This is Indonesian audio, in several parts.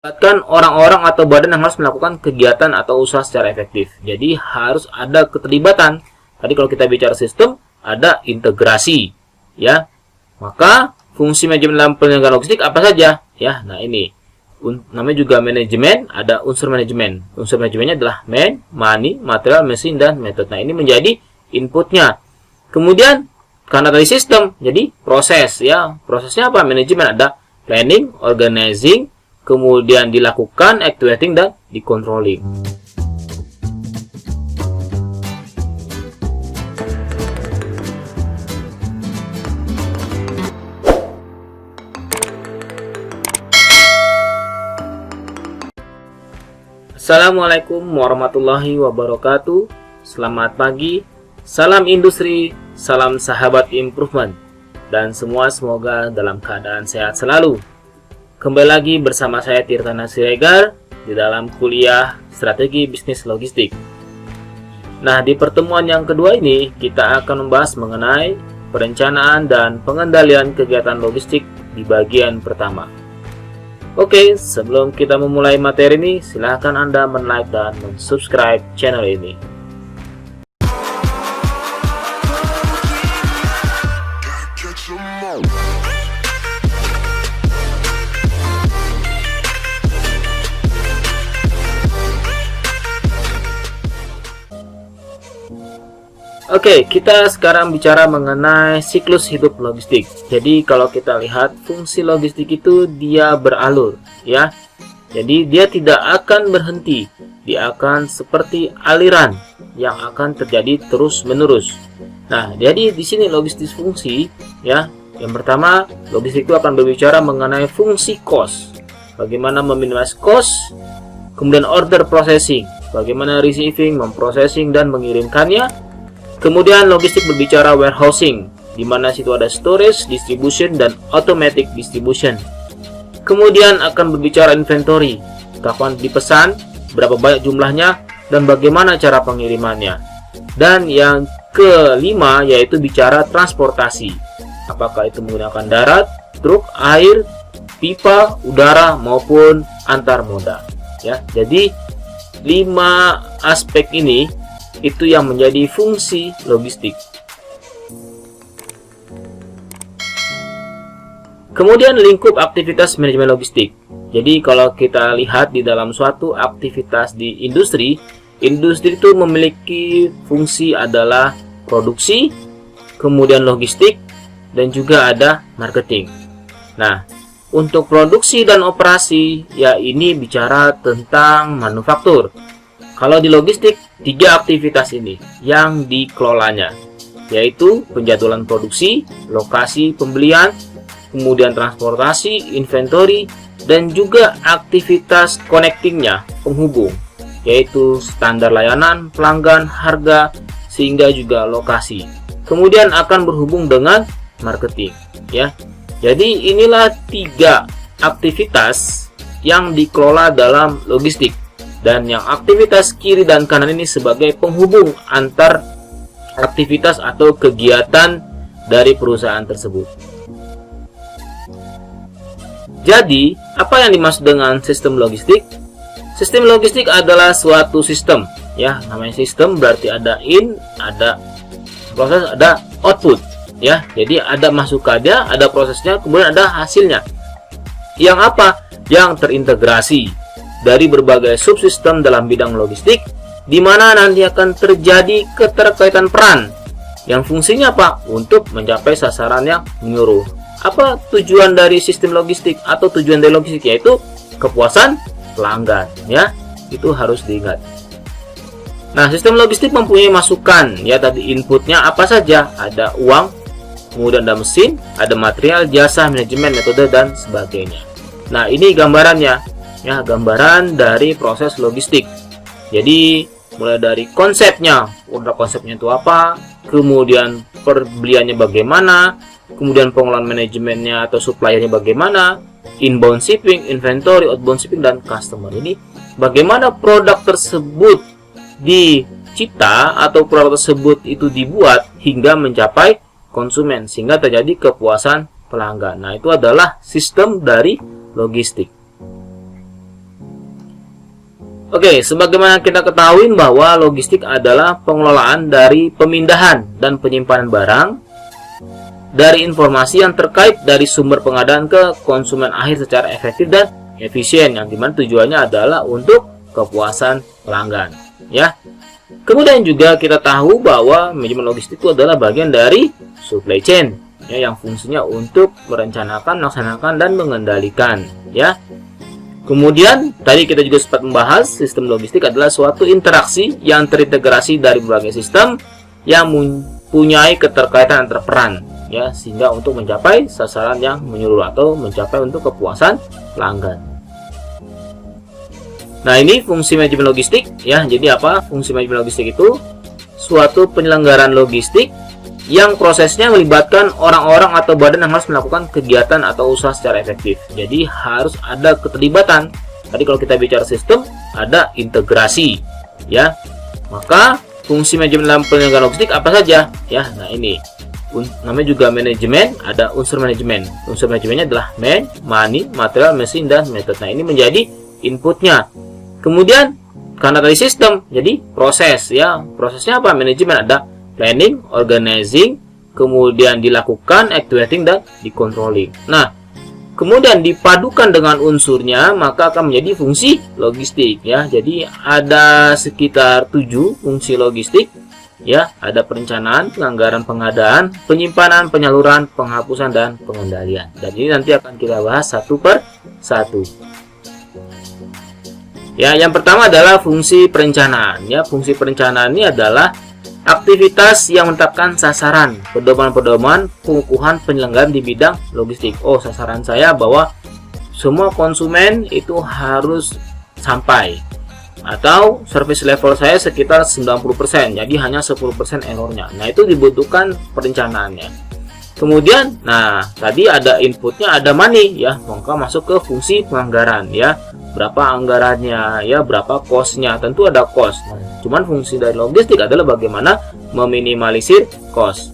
Melibatkan orang-orang atau badan yang harus melakukan kegiatan atau usaha secara efektif. Jadi harus ada keterlibatan. Tadi kalau kita bicara sistem, ada integrasi, ya. Maka fungsi manajemen dalam penyelenggaraan logistik apa saja? Ya, nah ini namanya juga manajemen. Ada unsur manajemen. Unsur manajemennya adalah money, material, mesin, dan method. Nah ini menjadi inputnya. Kemudian karena tadi sistem, jadi proses, ya. Prosesnya apa? Manajemen ada planning, organizing, kemudian dilakukan, activating, dan dicontrolling. Assalamualaikum warahmatullahi wabarakatuh. Selamat pagi, salam industri, salam sahabat improvement, dan semua semoga dalam keadaan sehat selalu. Kembali lagi bersama saya Tirtana Siregar di dalam kuliah Strategi Bisnis Logistik. Nah, di pertemuan yang kedua ini kita akan membahas mengenai perencanaan dan pengendalian kegiatan logistik di bagian pertama. Oke, sebelum kita memulai materi ini, silahkan Anda men-like dan men-subscribe channel ini. Oke, kita sekarang bicara mengenai siklus hidup logistik. Jadi kalau kita lihat fungsi logistik itu dia beralur, ya. Jadi dia tidak akan berhenti. Dia akan seperti aliran yang akan terjadi terus-menerus. Nah, jadi di sini logistik fungsi, ya. Yang pertama, logistik itu akan berbicara mengenai fungsi cost. Bagaimana meminimasi cost, kemudian order processing, bagaimana receiving, memprocessing, dan mengirimkannya. Kemudian logistik berbicara warehousing, di mana situ ada storage, distribution, dan automatic distribution. Kemudian akan berbicara inventory, kapan dipesan, berapa banyak jumlahnya, dan bagaimana cara pengirimannya. Dan yang kelima yaitu bicara transportasi, apakah itu menggunakan darat, truk, air, pipa, udara, maupun antar moda. Ya, jadi 5 aspek ini itu yang menjadi fungsi logistik. Kemudian lingkup aktivitas manajemen logistik. Jadi kalau kita lihat di dalam suatu aktivitas di industri itu memiliki fungsi adalah produksi, kemudian logistik, dan juga ada marketing. Nah, untuk produksi dan operasi, ya ini bicara tentang manufaktur. Kalau di logistik, 3 aktivitas ini yang dikelolanya, yaitu penjadwalan produksi, lokasi pembelian, kemudian transportasi, inventory, dan juga aktivitas connectingnya, penghubung, yaitu standar layanan, pelanggan, harga, sehingga juga lokasi. Kemudian akan berhubung dengan marketing, ya. Jadi inilah 3 aktivitas yang dikelola dalam logistik. Dan yang aktivitas kiri dan kanan ini sebagai penghubung antar aktivitas atau kegiatan dari perusahaan tersebut. Jadi, apa yang dimaksud dengan sistem logistik? Sistem logistik adalah suatu sistem, ya. Namanya sistem berarti ada in, ada proses, ada output, ya. Jadi ada masukannya, ada prosesnya, kemudian ada hasilnya. Yang apa? Yang terintegrasi dari berbagai subsistem dalam bidang logistik, di mana nanti akan terjadi keterkaitan peran yang fungsinya apa? Untuk mencapai sasaran yang menyeluruh. Apa tujuan dari sistem logistik atau tujuan dari logistik? Yaitu kepuasan pelanggan, ya. Itu harus diingat. Nah, sistem logistik mempunyai masukan, ya. Tadi inputnya apa saja? Ada uang, kemudian ada mesin, ada material, jasa, manajemen, metode, dan sebagainya. Nah, ini gambarannya, ya, gambaran dari proses logistik. Jadi mulai dari konsepnya, konsepnya itu apa, kemudian pembeliannya bagaimana, kemudian pengelolaan manajemennya atau suppliernya bagaimana, inbound shipping, inventory, outbound shipping, dan customer. Ini bagaimana produk tersebut dicipta atau produk tersebut itu dibuat hingga mencapai konsumen sehingga terjadi kepuasan pelanggan. Nah, itu adalah sistem dari logistik. Oke, sebagaimana kita ketahui bahwa logistik adalah pengelolaan dari pemindahan dan penyimpanan barang dari informasi yang terkait dari sumber pengadaan ke konsumen akhir secara efektif dan efisien, yang dimana tujuannya adalah untuk kepuasan pelanggan, ya. Kemudian juga kita tahu bahwa manajemen logistik itu adalah bagian dari supply chain, ya, yang fungsinya untuk merencanakan, melaksanakan, dan mengendalikan, ya. Kemudian tadi kita juga sempat membahas sistem logistik adalah suatu interaksi yang terintegrasi dari berbagai sistem yang mempunyai keterkaitan antar peran, ya, sehingga untuk mencapai sasaran yang menyeluruh atau mencapai untuk kepuasan pelanggan. Nah, ini fungsi manajemen logistik, ya. Jadi apa fungsi manajemen logistik itu? Suatu penyelenggaraan logistik yang prosesnya melibatkan orang-orang atau badan yang harus melakukan kegiatan atau usaha secara efektif. Jadi harus ada keterlibatan. Tadi kalau kita bicara sistem, ada integrasi, ya. Maka fungsi manajemen dalam penyelenggaraan logistik apa saja, ya? Nah, ini namanya juga manajemen, ada unsur manajemen. Unsur manajemennya adalah man, money, material, mesin, dan method. Nah, ini menjadi inputnya. Kemudian karena tadi sistem, jadi proses, ya. Prosesnya apa? Manajemen ada planning, organizing, kemudian dilakukan, activating, dan dicontrolling. Nah, kemudian dipadukan dengan unsurnya, maka akan menjadi fungsi logistik, ya. Jadi ada sekitar 7 fungsi logistik, ya. Ada perencanaan, penganggaran, pengadaan, penyimpanan, penyaluran, penghapusan, dan pengendalian. Dan ini nanti akan kita bahas satu per satu. Ya, yang pertama adalah fungsi perencanaan, ya. Fungsi perencanaan ini adalah aktivitas yang menetapkan sasaran, pedoman-pedoman, pengukuhan penyelenggaraan di bidang logistik. Oh, sasaran saya bahwa semua konsumen itu harus sampai, atau service level saya sekitar 90%, jadi hanya 10% errornya. Nah, itu dibutuhkan perencanaannya. Kemudian, nah, tadi ada inputnya, ada money, ya, maka masuk ke fungsi penganggaran, ya. Berapa anggarannya, ya, berapa cost-nya, tentu ada cost. Nah, cuman fungsi dari logistik adalah bagaimana meminimalisir cost.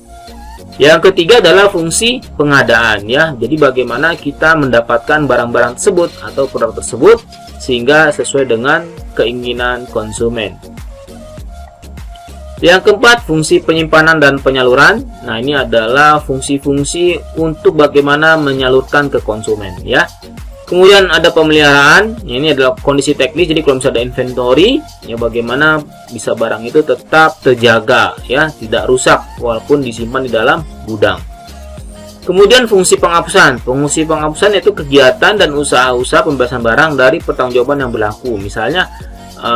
Yang ketiga adalah fungsi pengadaan, ya. Jadi bagaimana kita mendapatkan barang-barang tersebut atau produk tersebut sehingga sesuai dengan keinginan konsumen. Yang keempat, fungsi penyimpanan dan penyaluran. Nah, ini adalah fungsi-fungsi untuk bagaimana menyalurkan ke konsumen, ya. Kemudian ada pemeliharaan, ini adalah kondisi teknis. Jadi kalau misalnya ada inventory, ya, bagaimana bisa barang itu tetap terjaga, ya, tidak rusak walaupun disimpan di dalam gudang. Kemudian fungsi penghapusan. Fungsi penghapusan yaitu kegiatan dan usaha-usaha pembebasan barang dari pertanggungjawaban yang berlaku. Misalnya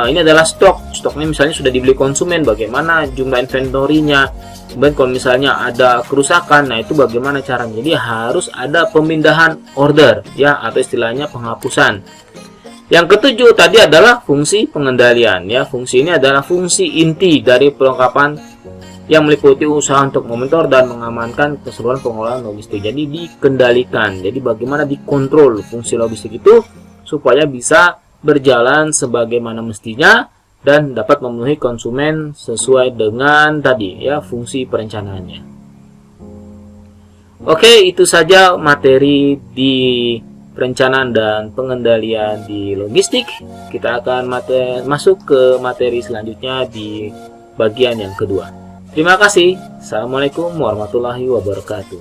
ini adalah stok. Stoknya misalnya sudah dibeli konsumen, bagaimana jumlah inventory-nya. Kemudian kalau misalnya ada kerusakan, nah itu bagaimana caranya. Jadi harus ada pemindahan order, ya, atau istilahnya penghapusan. Yang ketujuh tadi adalah fungsi pengendalian, ya. Fungsi ini adalah fungsi inti dari perlengkapan yang meliputi usaha untuk memonitor dan mengamankan keseluruhan pengelolaan logistik. Jadi dikendalikan. Jadi bagaimana dikontrol fungsi logistik itu supaya bisa berjalan sebagaimana mestinya dan dapat memenuhi konsumen sesuai dengan tadi, ya, fungsi perencanaannya. Oke, itu saja materi di perencanaan dan pengendalian di logistik. Kita akan masuk ke materi selanjutnya di bagian yang kedua. Terima kasih. Assalamualaikum warahmatullahi wabarakatuh.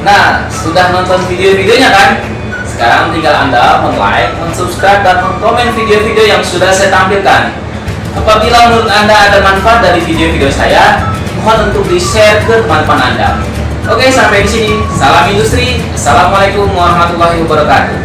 Nah, sudah nonton video-videonya kan? Sekarang tinggal Anda men-like, men-subscribe, dan men-komen video-video yang sudah saya tampilkan. Apabila menurut Anda ada manfaat dari video-video saya, mohon untuk di-share ke teman-teman Anda. Oke, sampai di sini. Salam industri. Assalamualaikum warahmatullahi wabarakatuh.